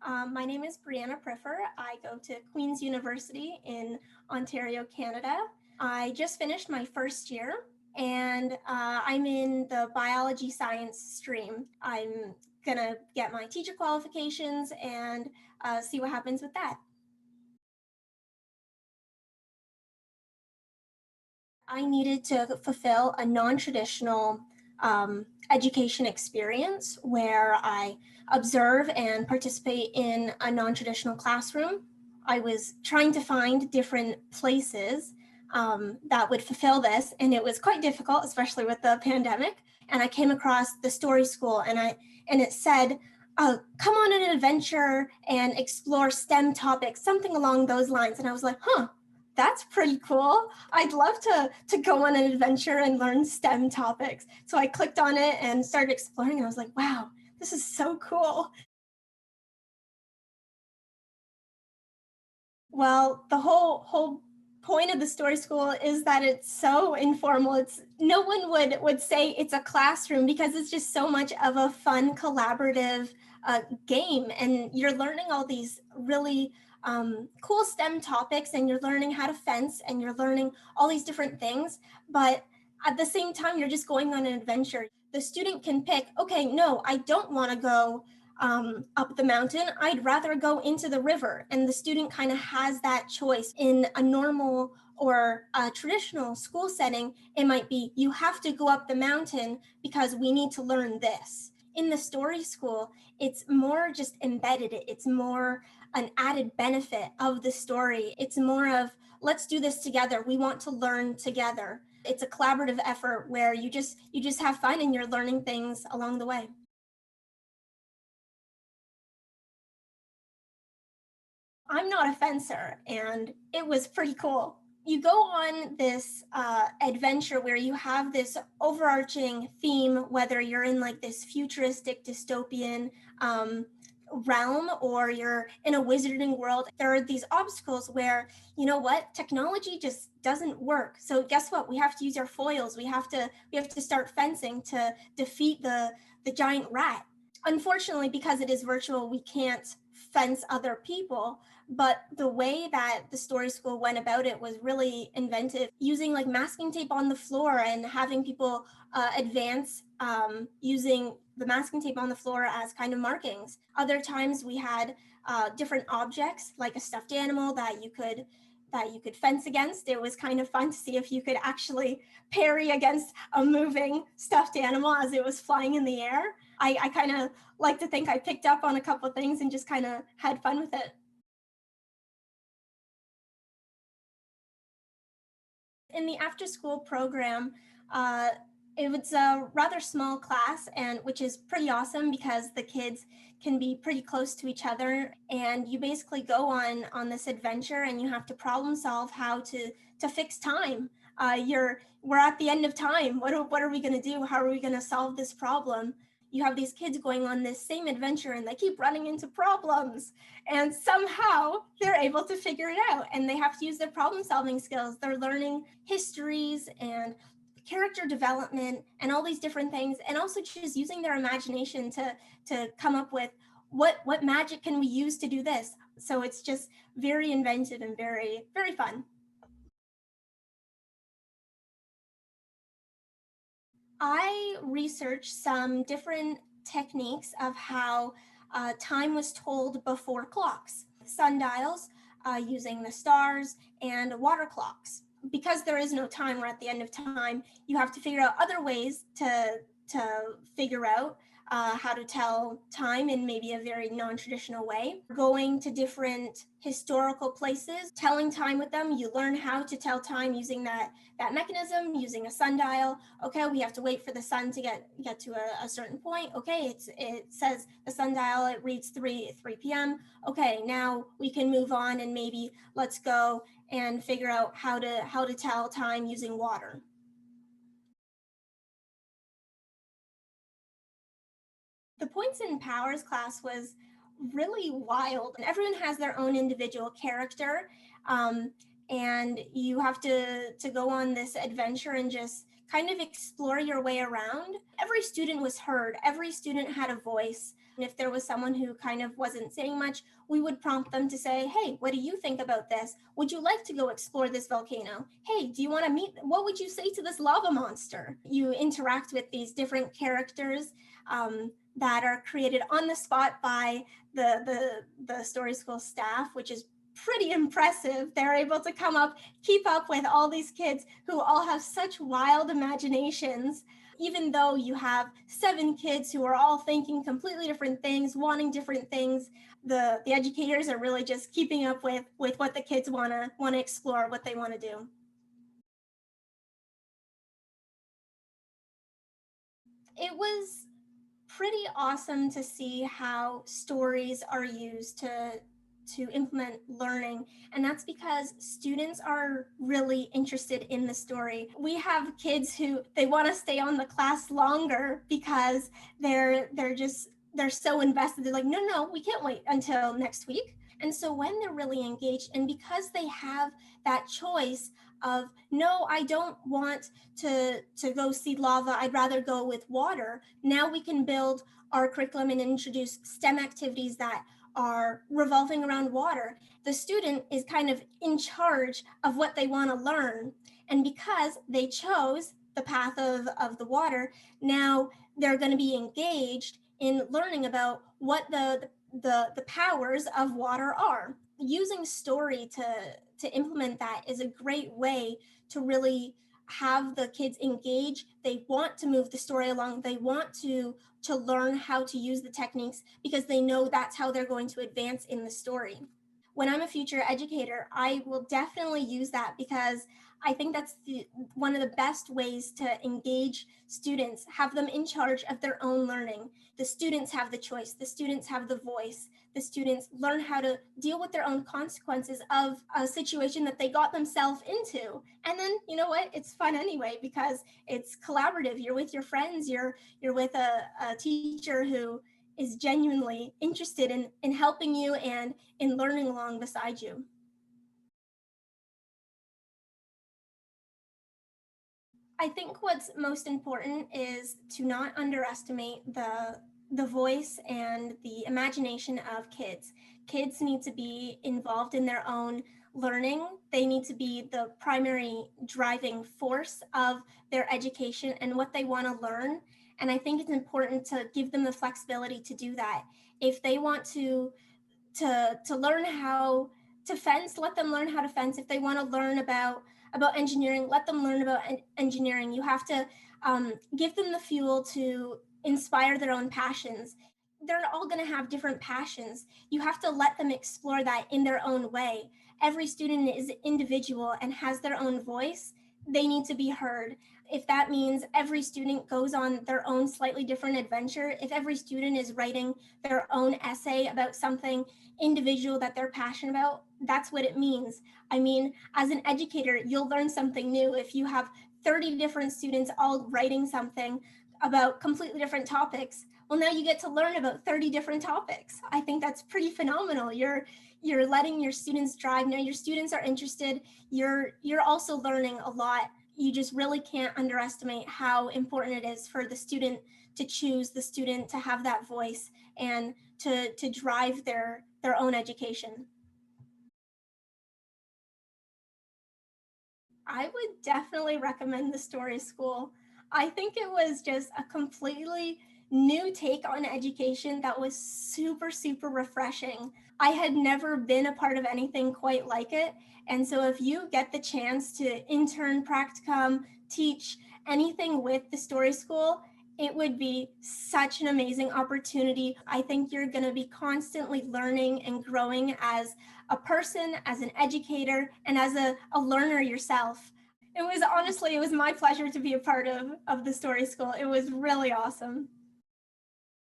My name is BRIANNA PRIFFER. I go to Queen's University in Ontario, Canada. I just finished my first year and I'm in the biology science stream. I'm gonna get my teacher qualifications and see what happens with that. I needed to fulfill a non-traditional education experience where I observe and participate in a non-traditional classroom. I was trying to find different places that would fulfill this, and it was quite difficult, especially with the pandemic. And I came across the story school, and it said, come on an adventure and explore STEM topics, something along those lines. And I was like, huh, that's pretty cool. I'd love to go on an adventure and learn STEM topics. So I clicked on it and started exploring, and I was like, wow, this is so cool. Well, the whole point of the story school is that it's so informal. It's no one would say it's a classroom because it's just so much of a fun collaborative game, and you're learning all these really cool STEM topics, and you're learning how to fence, and you're learning all these different things. But at the same time, you're just going on an adventure. The student can pick, okay, no, I don't want to go up the mountain. I'd rather go into the river. And the student kind of has that choice. In a normal or a traditional school setting, it might be, you have to go up the mountain because we need to learn this. In the story school, it's more just embedded. It's more an added benefit of the story. It's more of, let's do this together. We want to learn together. It's a collaborative effort where you just have fun and you're learning things along the way. I'm not a fencer, and it was pretty cool. You go on this adventure where you have this overarching theme, whether you're in like this futuristic dystopian realm or you're in a wizarding world. There are these obstacles where, you know what, technology just doesn't work. So guess what? We have to use our foils. We have to start fencing to defeat the giant rat. Unfortunately, because it is virtual, we can't fence other people. But the way that the story school went about it was really inventive, using like masking tape on the floor and having people advance using the masking tape on the floor as kind of markings. Other times we had different objects like a stuffed animal that you could fence against. It was kind of fun to see if you could actually parry against a moving stuffed animal as it was flying in the air. I kind of like to think I picked up on a couple of things and just kind of had fun with it. In the after school program, uh, it was a rather small class, and which is pretty awesome because the kids can be pretty close to each other, and you basically go on this adventure and you have to problem solve how to fix time. We're at the end of time. What are we going to do? How are we going to solve this problem? You have these kids going on this same adventure and they keep running into problems, and somehow they're able to figure it out, and they have to use their problem solving skills. They're learning histories and character development and all these different things, and also just using their imagination to come up with what magic can we use to do this. So it's just very inventive and very fun. I researched some different techniques of how time was told before clocks, sundials, using the stars, and water clocks. Because there is no time, we're at the end of time, you have to figure out other ways to figure out how to tell time in maybe a very non-traditional way. Going to different historical places, telling time with them, you learn how to tell time using that mechanism, using a sundial. Okay, we have to wait for the sun to get to a certain point. Okay, it says the sundial, it reads 3 p.m. Okay, now we can move on and maybe let's go and figure out how to tell time using water. The points and powers class was really wild. And everyone has their own individual character, and you have to go on this adventure and just kind of explore your way around. Every student was heard. Every student had a voice. And if there was someone who kind of wasn't saying much, we would prompt them to say, hey, what do you think about this? Would you like to go explore this volcano? Hey, do you want to meet? What would you say to this lava monster? You interact with these different characters that are created on the spot by the Story School staff, which is pretty impressive. They're able to keep up with all these kids who all have such wild imaginations. Even though you have 7 kids who are all thinking completely different things, wanting different things, the educators are really just keeping up with what the kids want to explore, what they want to do. It was pretty awesome to see how stories are used to implement learning, and that's because students are really interested in the story. We have kids who they want to stay on the class longer because they're so invested. They're like, no, we can't wait until next week. And so when they're really engaged, and because they have that choice of, no, I don't want to go see lava, I'd rather go with water, now we can build our curriculum and introduce STEM activities that are revolving around water. The student is kind of in charge of what they want to learn. And because they chose the path of the water, now they're going to be engaged in learning about what the powers of water are. Using story to implement that is a great way to really have the kids engage. They want to move the story along. They want to learn how to use the techniques because they know that's how they're going to advance in the story. When I'm a future educator, I will definitely use that because I think that's one of the best ways to engage students, have them in charge of their own learning. The students have the choice, the students have the voice, the students learn how to deal with their own consequences of a situation that they got themselves into. And then, you know what, it's fun anyway because it's collaborative. You're with your friends, you're with a teacher who is genuinely interested in helping you and in learning along beside you. I think what's most important is to not underestimate the voice and the imagination of kids. Kids need to be involved in their own learning. They need to be the primary driving force of their education and what they want to learn. And I think it's important to give them the flexibility to do that. If they want to learn how to fence, let them learn how to fence. If they want to learn about engineering, let them learn about engineering. You have to give them the fuel to inspire their own passions. They're all going to have different passions. You have to let them explore that in their own way. Every student is individual and has their own voice. They need to be heard. If that means every student goes on their own slightly different adventure, if every student is writing their own essay about something individual that they're passionate about, that's what it means. I mean, as an educator, you'll learn something new if you have 30 different students all writing something about completely different topics. Well, now you get to learn about 30 different topics. I think that's pretty phenomenal. You're letting your students drive. Now your students are interested. You're also learning a lot. You just really can't underestimate how important it is for the student to choose, the student to have that voice and to drive their own education. I would definitely recommend the Story School. I think it was just a completely new take on education that was super, super refreshing. I had never been a part of anything quite like it. And so if you get the chance to intern, practicum, teach anything with the Story School, it would be such an amazing opportunity. I think you're going to be constantly learning and growing as a person, as an educator, and as a learner yourself. It was honestly, it was my pleasure to be a part of the Story School. It was really awesome.